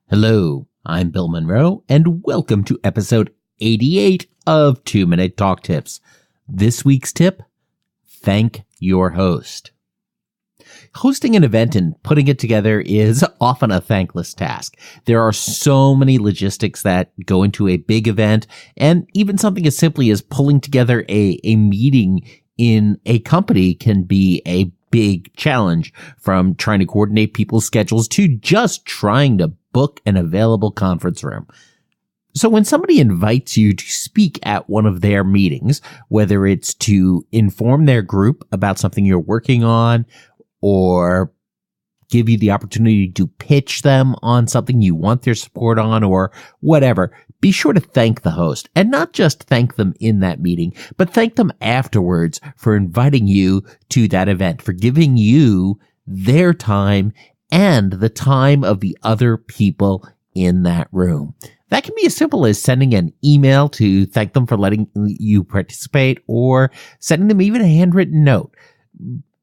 Hello, I'm Bill Monroe, and welcome to episode 88 of 2-Minute Talk Tips. This week's tip, thank your host. Hosting an event and putting it together is often a thankless task. There are so many logistics that go into a big event, and even something as simply as pulling together a meeting in a company can be a big challenge, from trying to coordinate people's schedules to just trying to book an available conference room. So when somebody invites you to speak at one of their meetings, whether it's to inform their group about something you're working on or give you the opportunity to pitch them on something you want their support on or whatever, be sure to thank the host, and not just thank them in that meeting, but thank them afterwards for inviting you to that event, for giving you their time and the time of the other people in that room. That can be as simple as sending an email to thank them for letting you participate, or sending them even a handwritten note.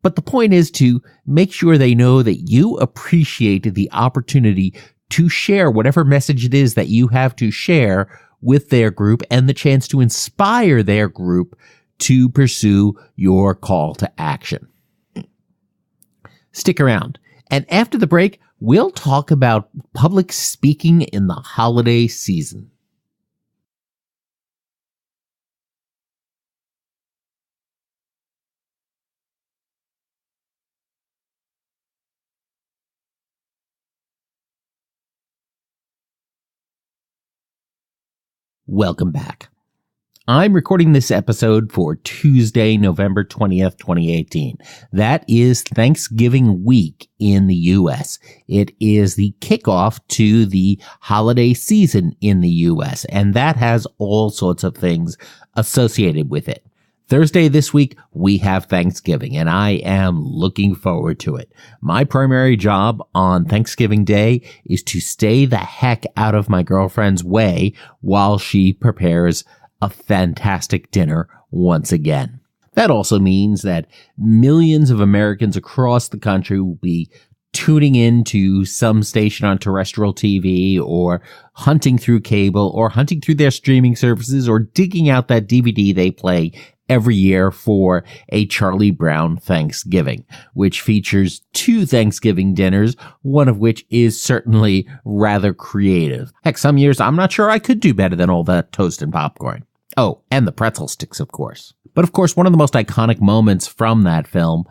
But the point is to make sure they know that you appreciate the opportunity to share whatever message it is that you have to share with their group, and the chance to inspire their group to pursue your call to action. Stick around, and after the break, we'll talk about public speaking in the holiday season. Welcome back. I'm recording this episode for Tuesday, November 20th, 2018. That is Thanksgiving week in the U.S. It is the kickoff to the holiday season in the U.S., and that has all sorts of things associated with it. Thursday this week, we have Thanksgiving, and I am looking forward to it. My primary job on Thanksgiving Day is to stay the heck out of my girlfriend's way while she prepares a fantastic dinner once again. That also means that millions of Americans across the country will be tuning into some station on terrestrial TV, or hunting through cable, or hunting through their streaming services, or digging out that DVD they play every year for a Charlie Brown Thanksgiving, which features 2 Thanksgiving dinners, one of which is certainly rather creative. Heck, some years I'm not sure I could do better than all that toast and popcorn. Oh, and the pretzel sticks, of course. But of course, one of the most iconic moments from that film,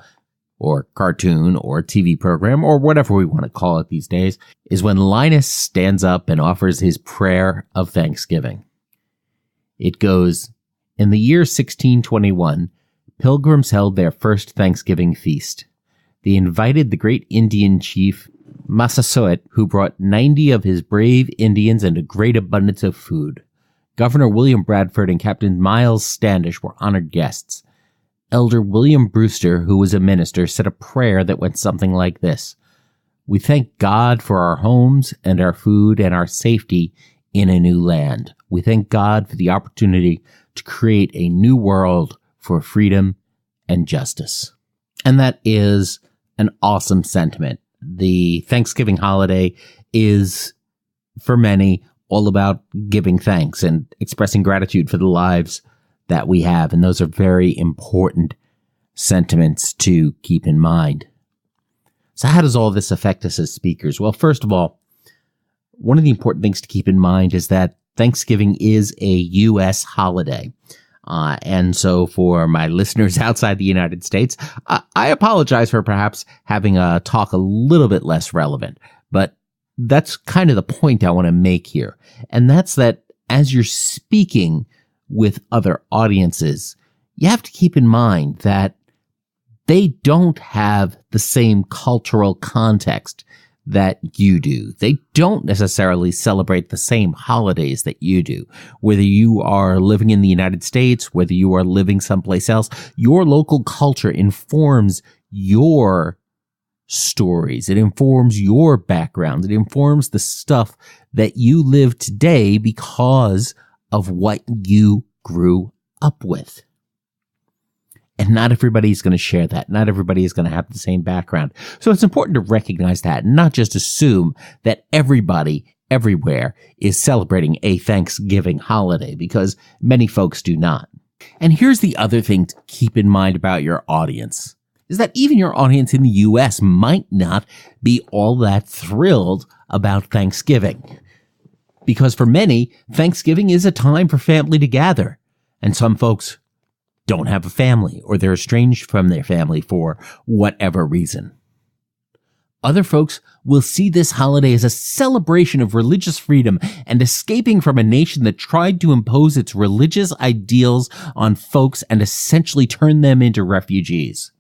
or cartoon, or TV program, or whatever we want to call it these days, is when Linus stands up and offers his prayer of Thanksgiving. It goes, "In the year 1621, pilgrims held their first Thanksgiving feast. They invited the great Indian chief Massasoit, who brought 90 of his brave Indians and a great abundance of food. Governor William Bradford and Captain Miles Standish were honored guests. Elder William Brewster, who was a minister, said a prayer that went something like this: We thank God for our homes and our food and our safety in a new land. We thank God for the opportunity to create a new world for freedom and justice." And that is an awesome sentiment. The Thanksgiving holiday is, for many, all about giving thanks and expressing gratitude for the lives that we have. And those are very important sentiments to keep in mind. So how does all this affect us as speakers? Well, first of all, one of the important things to keep in mind is that Thanksgiving is a U.S. holiday. And so for my listeners outside the United States, I apologize for perhaps having a talk a little bit less relevant, but that's kind of the point I want to make here. And that's that as you're speaking with other audiences, you have to keep in mind that they don't have the same cultural context that you do. They don't necessarily celebrate the same holidays that you do. Whether you are living in the United States, whether you are living someplace else, your local culture informs your stories. It informs your background. It informs the stuff that you live today because of what you grew up with. And not everybody is going to share that. Not everybody is going to have the same background. So it's important to recognize that and not just assume that everybody everywhere is celebrating a Thanksgiving holiday because many folks do not. And here's the other thing to keep in mind about your audience, is that even your audience in the U.S. might not be all that thrilled about Thanksgiving. Because for many, Thanksgiving is a time for family to gather. And some folks don't have a family, or they're estranged from their family for whatever reason. Other folks will see this holiday as a celebration of religious freedom and escaping from a nation that tried to impose its religious ideals on folks and essentially turn them into refugees.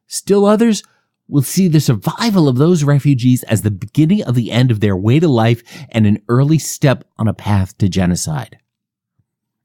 Still others will see the survival of those refugees as the beginning of the end of their way to life and an early step on a path to genocide.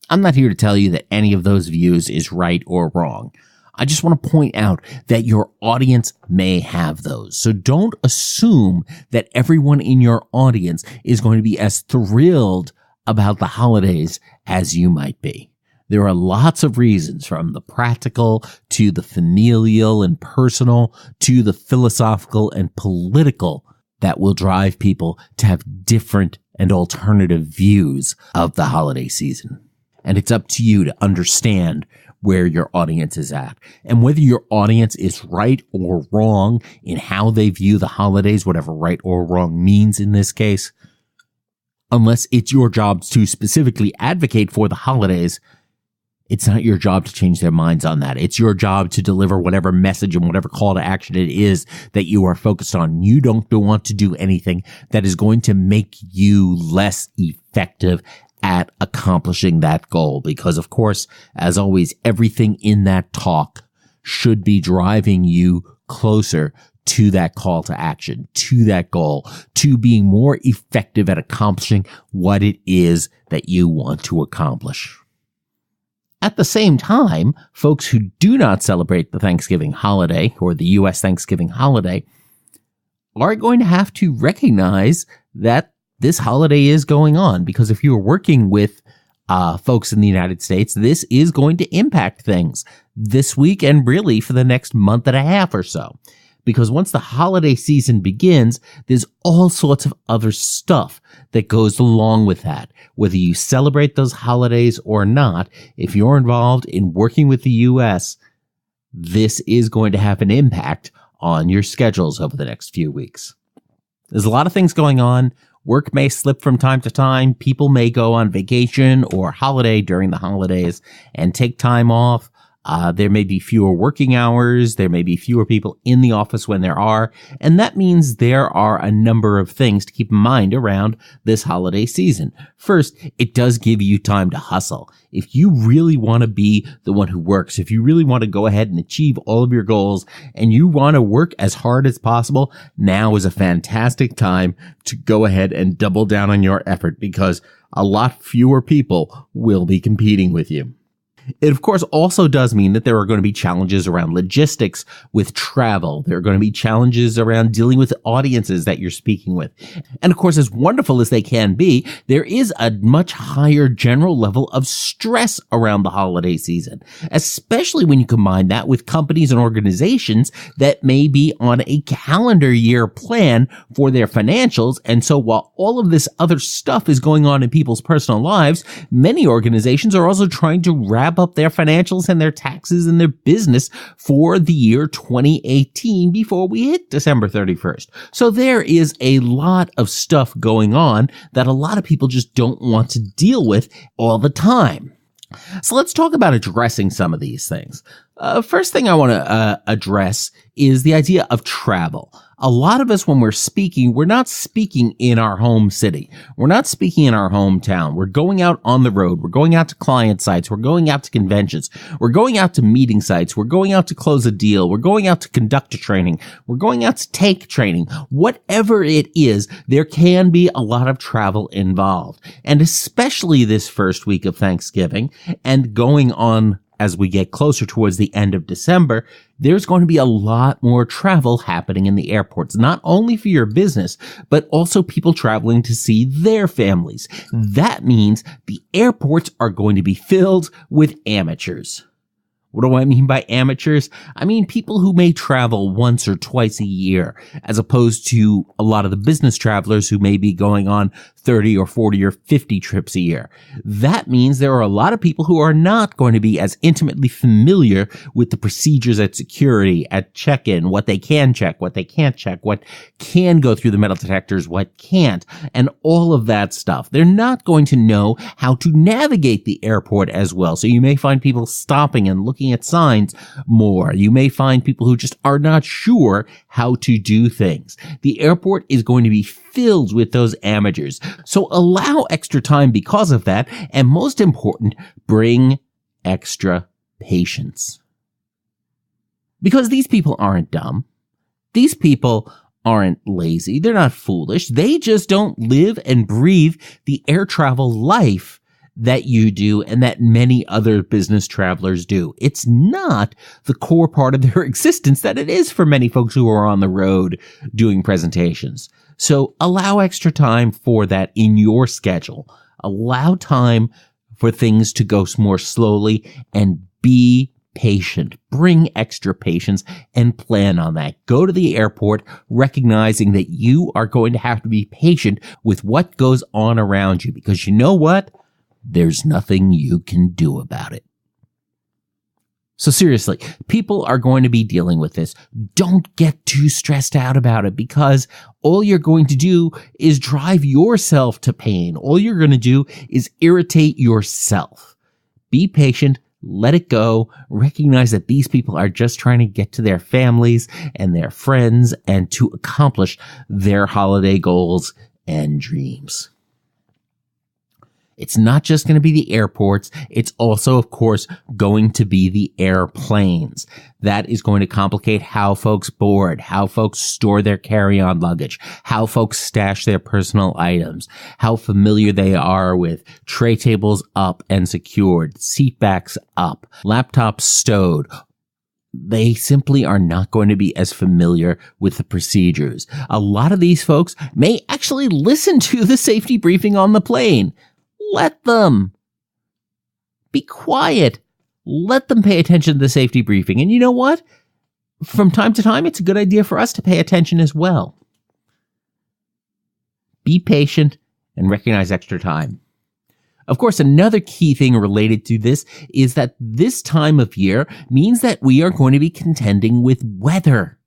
I'm not here to tell you that any of those views is right or wrong. I just want to point out that your audience may have those. So don't assume that everyone in your audience is going to be as thrilled about the holidays as you might be. There are lots of reasons, from the practical to the familial and personal to the philosophical and political, that will drive people to have different and alternative views of the holiday season. And it's up to you to understand where your audience is at, and whether your audience is right or wrong in how they view the holidays, whatever right or wrong means in this case. Unless it's your job to specifically advocate for the holidays, it's not your job to change their minds on that. It's your job to deliver whatever message and whatever call to action it is that you are focused on. You don't want to do anything that is going to make you less effective at accomplishing that goal, because of course, as always, everything in that talk should be driving you closer to that call to action, to that goal, to being more effective at accomplishing what it is that you want to accomplish. At the same time, folks who do not celebrate the Thanksgiving holiday or the U.S. Thanksgiving holiday are going to have to recognize that this holiday is going on, because if you are working with folks in the United States, this is going to impact things this week and really for the next month and a half or so. Because once the holiday season begins, there's all sorts of other stuff that goes along with that. Whether you celebrate those holidays or not, if you're involved in working with the U.S., this is going to have an impact on your schedules over the next few weeks. There's a lot of things going on. Work may slip from time to time. People may go on vacation or holiday during the holidays and take time off. There may be fewer working hours. There may be fewer people in the office when there are. And that means there are a number of things to keep in mind around this holiday season. First, it does give you time to hustle. If you really want to be the one who works, if you really want to go ahead and achieve all of your goals and you want to work as hard as possible, now is a fantastic time to go ahead and double down on your effort, because a lot fewer people will be competing with you. It, of course, also does mean that there are going to be challenges around logistics with travel. There are going to be challenges around dealing with audiences that you're speaking with. And, of course, as wonderful as they can be, there is a much higher general level of stress around the holiday season, especially when you combine that with companies and organizations that may be on a calendar year plan for their financials. And so while all of this other stuff is going on in people's personal lives, many organizations are also trying to wrap up their financials and their taxes and their business for the year 2018 before we hit December 31st. So there is a lot of stuff going on that a lot of people just don't want to deal with all the time. So let's talk about addressing some of these things. First thing I want to address is the idea of travel. A lot of us, when we're speaking, we're not speaking in our home city. We're not speaking in our hometown. We're going out on the road. We're going out to client sites. We're going out to conventions. We're going out to meeting sites. We're going out to close a deal. We're going out to conduct a training. We're going out to take training. Whatever it is, there can be a lot of travel involved. And especially this first week of Thanksgiving and going on as we get closer towards the end of December, there's going to be a lot more travel happening in the airports, not only for your business, but also people traveling to see their families. That means the airports are going to be filled with amateurs. What do I mean by amateurs? I mean people who may travel once or twice a year, as opposed to a lot of the business travelers who may be going on 30 or 40 or 50 trips a year. That means there are a lot of people who are not going to be as intimately familiar with the procedures at security, at check-in, what they can check, what they can't check, what can go through the metal detectors, what can't, and all of that stuff. They're not going to know how to navigate the airport as well. So you may find people stopping and looking at signs more. You may find people who just are not sure how to do things. The airport is going to be filled with those amateurs. So allow extra time because of that. And most important, bring extra patience. Because these people aren't dumb. These people aren't lazy. They're not foolish. They just don't live and breathe the air travel life that you do and that many other business travelers do. It's not the core part of their existence that it is for many folks who are on the road doing presentations. So allow extra time for that in your schedule. Allow time for things to go more slowly and be patient. Bring extra patience and plan on that. Go to the airport recognizing that you are going to have to be patient with what goes on around you, because you know what? There's nothing you can do about it. So seriously, people are going to be dealing with this. Don't get too stressed out about it, because all you're going to do is drive yourself to pain. All you're going to do is irritate yourself. Be patient. Let it go. Recognize that these people are just trying to get to their families and their friends and to accomplish their holiday goals and dreams. It's not just going to be the airports. It's also, of course, going to be the airplanes. That is going to complicate how folks board, how folks store their carry-on luggage, how folks stash their personal items, how familiar they are with tray tables up and secured, seat backs up, laptops stowed. They simply are not going to be as familiar with the procedures. A lot of these folks may actually listen to the safety briefing on the plane. Let them. Be quiet. Let them pay attention to the safety briefing. And you know what? From time to time, it's a good idea for us to pay attention as well. Be patient and recognize extra time. Of course, another key thing related to this is that this time of year means that we are going to be contending with weather.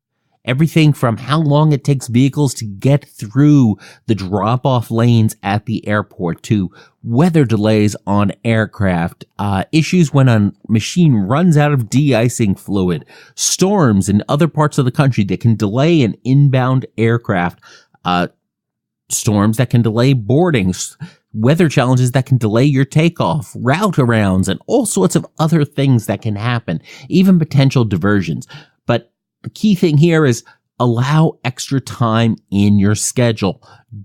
Everything from how long it takes vehicles to get through the drop-off lanes at the airport to weather delays on aircraft, issues when a machine runs out of de-icing fluid, storms in other parts of the country that can delay an inbound aircraft, storms that can delay boardings, weather challenges that can delay your takeoff, route arounds, and all sorts of other things that can happen, even potential diversions. But the key thing here is allow extra time in your schedule.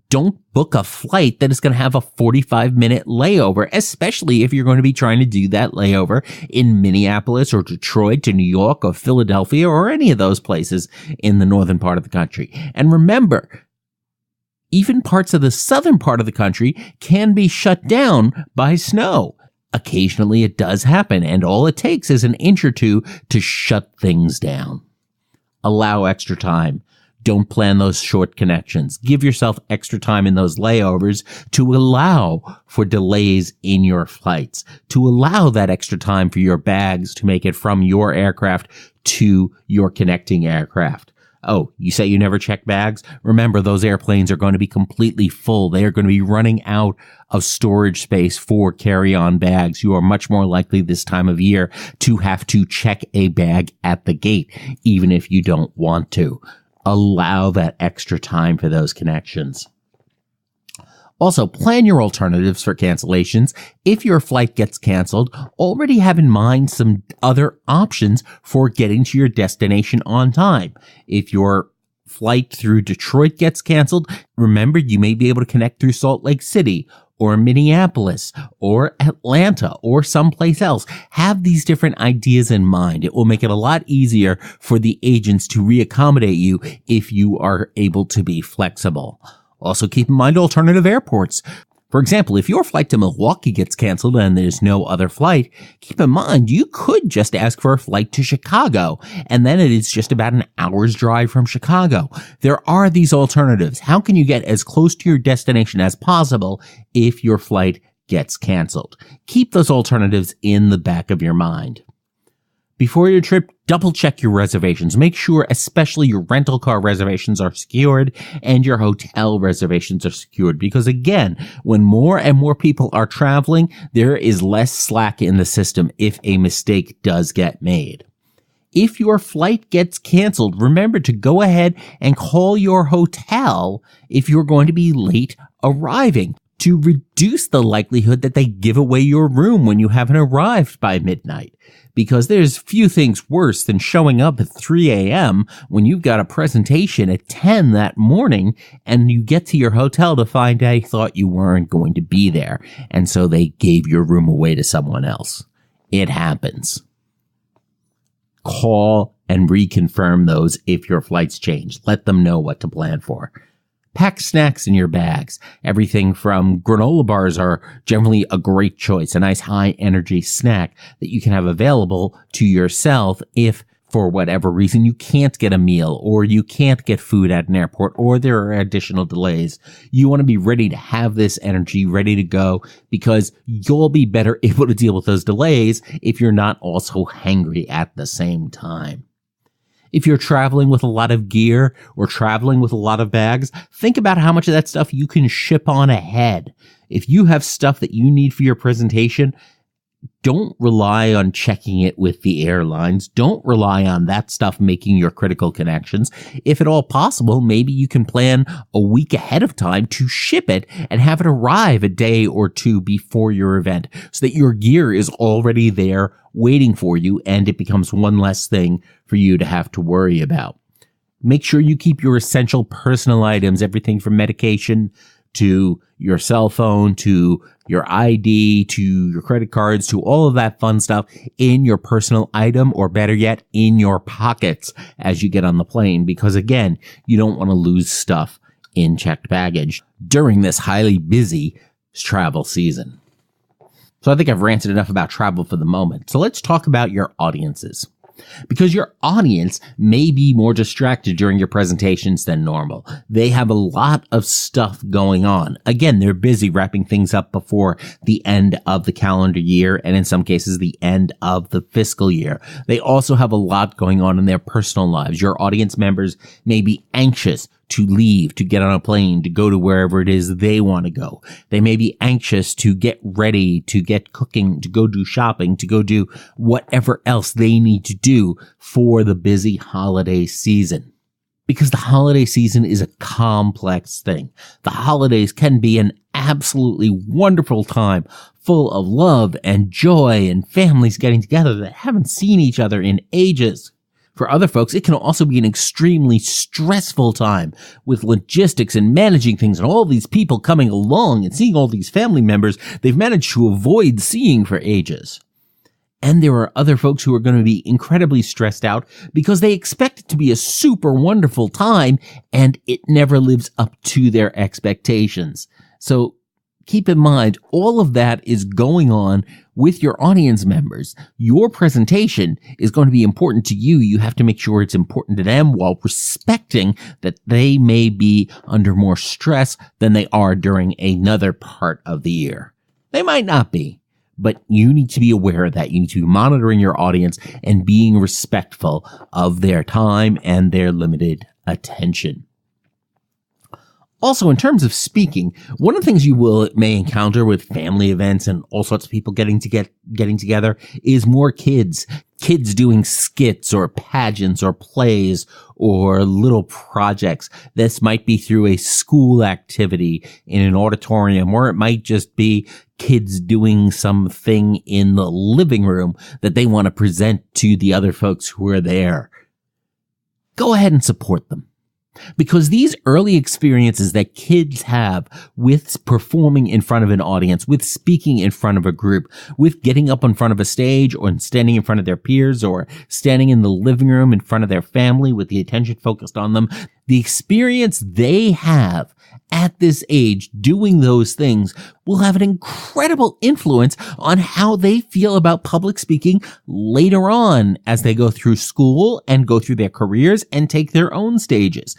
Don't book a flight that is going to have a 45-minute layover, especially if you're going to be trying to do that layover in Minneapolis or Detroit to New York or Philadelphia or any of those places in the northern part of the country. And remember, even parts of the southern part of the country can be shut down by snow. Occasionally it does happen, and all it takes is an inch or two to shut things down. Allow extra time. Don't plan those short connections. Give yourself extra time in those layovers to allow for delays in your flights, to allow that extra time for your bags to make it from your aircraft to your connecting aircraft. Oh, you say you never check bags? Remember, those airplanes are going to be completely full. They are going to be running out of storage space for carry-on bags. You are much more likely this time of year to have to check a bag at the gate, even if you don't want to. Allow that extra time for those connections. Also, plan your alternatives for cancellations. If your flight gets canceled, already have in mind some other options for getting to your destination on time. If your flight through Detroit gets canceled, remember you may be able to connect through Salt Lake City or Minneapolis or Atlanta or someplace else. Have these different ideas in mind. It will make it a lot easier for the agents to reaccommodate you if you are able to be flexible. Also keep in mind alternative airports. For example, if your flight to Milwaukee gets canceled and there's no other flight, keep in mind you could just ask for a flight to Chicago, and then it is just about an hour's drive from Chicago. There are these alternatives. How can you get as close to your destination as possible if your flight gets canceled? Keep those alternatives in the back of your mind. Before your trip, double check your reservations. Make sure especially your rental car reservations are secured and your hotel reservations are secured, because again, when more and more people are traveling, there is less slack in the system if a mistake does get made. If your flight gets canceled, remember to go ahead and call your hotel if you're going to be late arriving, to reduce the likelihood that they give away your room when you haven't arrived by midnight. Because there's few things worse than showing up at 3 a.m. when you've got a presentation at 10 that morning and you get to your hotel to find they thought you weren't going to be there, and so they gave your room away to someone else. It happens. Call and reconfirm those if your flights change. Let them know what to plan for. Pack snacks in your bags. Everything from granola bars are generally a great choice, a nice high energy snack that you can have available to yourself if, for whatever reason, you can't get a meal or you can't get food at an airport or there are additional delays. You want to be ready to have this energy ready to go, because you'll be better able to deal with those delays if you're not also hangry at the same time. If you're traveling with a lot of gear or traveling with a lot of bags, think about how much of that stuff you can ship on ahead. If you have stuff that you need for your presentation, don't rely on checking it with the airlines. Don't rely on that stuff making your critical connections. If at all possible, maybe you can plan a week ahead of time to ship it and have it arrive a day or two before your event so that your gear is already there waiting for you and it becomes one less thing for you to have to worry about. Make sure you keep your essential personal items, everything from medication to your cell phone, to your ID, to your credit cards, to all of that fun stuff in your personal item, or better yet, in your pockets as you get on the plane. Because again, you don't want to lose stuff in checked baggage during this highly busy travel season. So I think I've ranted enough about travel for the moment. So let's talk about your audiences. Because your audience may be more distracted during your presentations than normal. They have a lot of stuff going on. Again, they're busy wrapping things up before the end of the calendar year, and in some cases, the end of the fiscal year. They also have a lot going on in their personal lives. Your audience members may be anxious to leave, to get on a plane, to go to wherever it is they want to go. They may be anxious to get ready, to get cooking, to go do shopping, to go do whatever else they need to do for the busy holiday season. Because the holiday season is a complex thing. The holidays can be an absolutely wonderful time full of love and joy and families getting together that haven't seen each other in ages. For other folks, it can also be an extremely stressful time with logistics and managing things and all these people coming along and seeing all these family members they've managed to avoid seeing for ages. And there are other folks who are going to be incredibly stressed out because they expect it to be a super wonderful time and it never lives up to their expectations. So keep in mind, all of that is going on with your audience members. Your presentation is going to be important to you. You have to make sure it's important to them while respecting that they may be under more stress than they are during another part of the year. They might not be, but you need to be aware of that. You need to be monitoring your audience and being respectful of their time and their limited attention. Also, in terms of speaking, one of the things you may encounter with family events and all sorts of people getting together is more kids doing skits or pageants or plays or little projects. This might be through a school activity in an auditorium, or it might just be kids doing something in the living room that they want to present to the other folks who are there. Go ahead and support them. Because these early experiences that kids have with performing in front of an audience, with speaking in front of a group, with getting up in front of a stage or standing in front of their peers or standing in the living room in front of their family with the attention focused on them, The experience they have at this age doing those things will have an incredible influence on how they feel about public speaking later on as they go through school and go through their careers and take their own stages.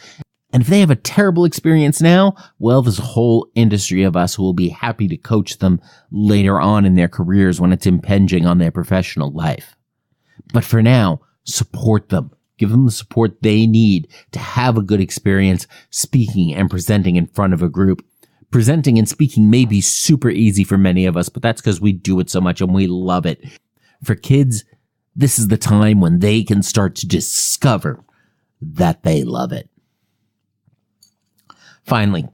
And if they have a terrible experience now, well, there's a whole industry of us who will be happy to coach them later on in their careers when it's impinging on their professional life. But for now, support them. Give them the support they need to have a good experience speaking and presenting in front of a group. Presenting and speaking may be super easy for many of us, but that's because we do it so much and we love it. For kids, this is the time when they can start to discover that they love it. Finally,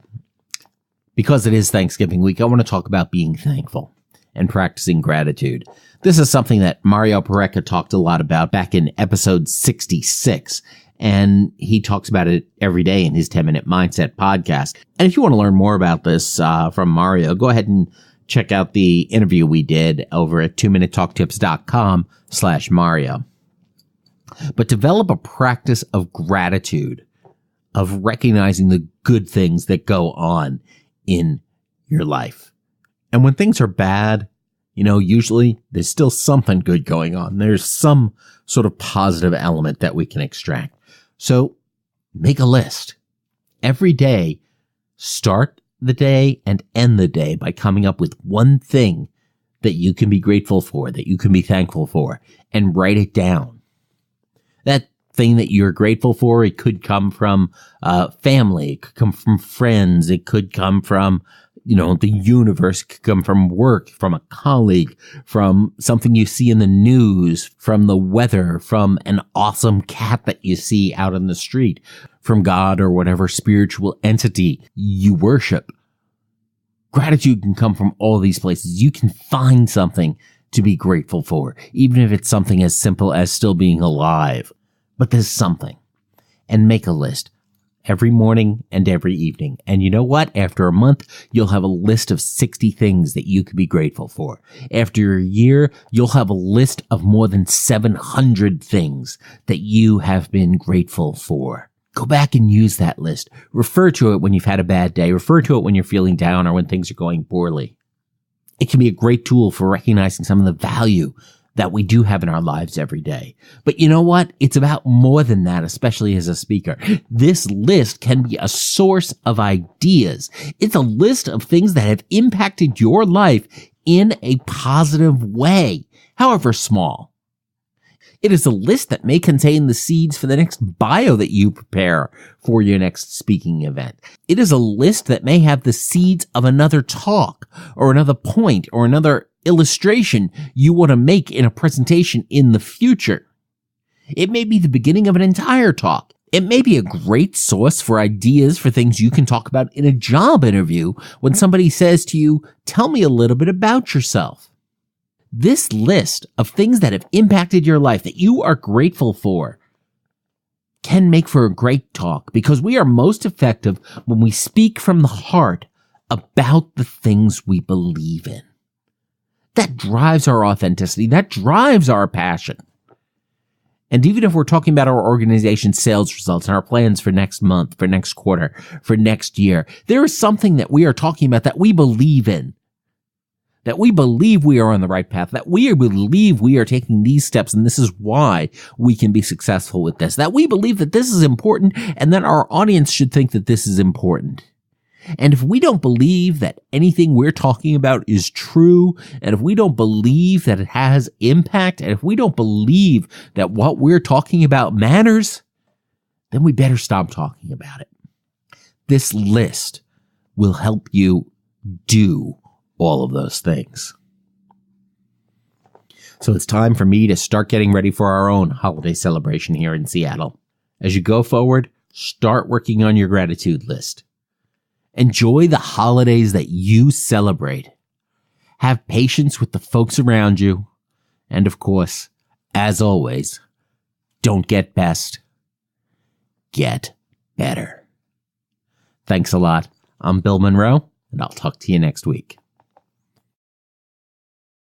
because it is Thanksgiving week, I want to talk about being thankful and practicing gratitude. This is something that Mario Pareca talked a lot about back in episode 66, and he talks about it every day in his 10-Minute Mindset podcast. And if you want to learn more about this from Mario, go ahead and check out the interview we did over at 2minutetalktips.com/Mario. But develop a practice of gratitude, of recognizing the good things that go on in your life. And when things are bad, usually there's still something good going on. There's some sort of positive element that we can extract. So make a list. Every day, start the day and end the day by coming up with one thing that you can be grateful for, that you can be thankful for, and write it down. That thing that you're grateful for, it could come from family, it could come from friends, it could come from the universe, could come from work, from a colleague, from something you see in the news, from the weather, from an awesome cat that you see out in the street, from God or whatever spiritual entity you worship. Gratitude can come from all these places. You can find something to be grateful for, even if it's something as simple as still being alive. But there's something. And make a list. Every morning and every evening. And you know what? After a month, you'll have a list of 60 things that you could be grateful for. After a year, you'll have a list of more than 700 things that you have been grateful for. Go back and use that list. Refer to it when you've had a bad day. Refer to it when you're feeling down or when things are going poorly. It can be a great tool for recognizing some of the value that we do have in our lives every day. But you know what? It's about more than that, especially as a speaker. This list can be a source of ideas. It's a list of things that have impacted your life in a positive way, however small. It is a list that may contain the seeds for the next bio that you prepare for your next speaking event. It is a list that may have the seeds of another talk or another point or another illustration you want to make in a presentation in the future. It may be the beginning of an entire talk. It may be a great source for ideas for things you can talk about in a job interview when somebody says to you, "Tell me a little bit about yourself." This list of things that have impacted your life that you are grateful for can make for a great talk, because we are most effective when we speak from the heart about the things we believe in. That drives our authenticity. That drives our passion. And even if we're talking about our organization's sales results and our plans for next month, for next quarter, for next year, there is something that we are talking about that we believe in, that we believe we are on the right path, that we believe we are taking these steps and this is why we can be successful with this, that we believe that this is important and that our audience should think that this is important. And if we don't believe that anything we're talking about is true, and if we don't believe that it has impact, and if we don't believe that what we're talking about matters, then we better stop talking about it. This list will help you do all of those things. So it's time for me to start getting ready for our own holiday celebration here in Seattle. As you go forward, start working on your gratitude list. Enjoy the holidays that you celebrate. Have patience with the folks around you. And of course, as always, don't get best. Get better. Thanks a lot. I'm Bill Monroe, and I'll talk to you next week.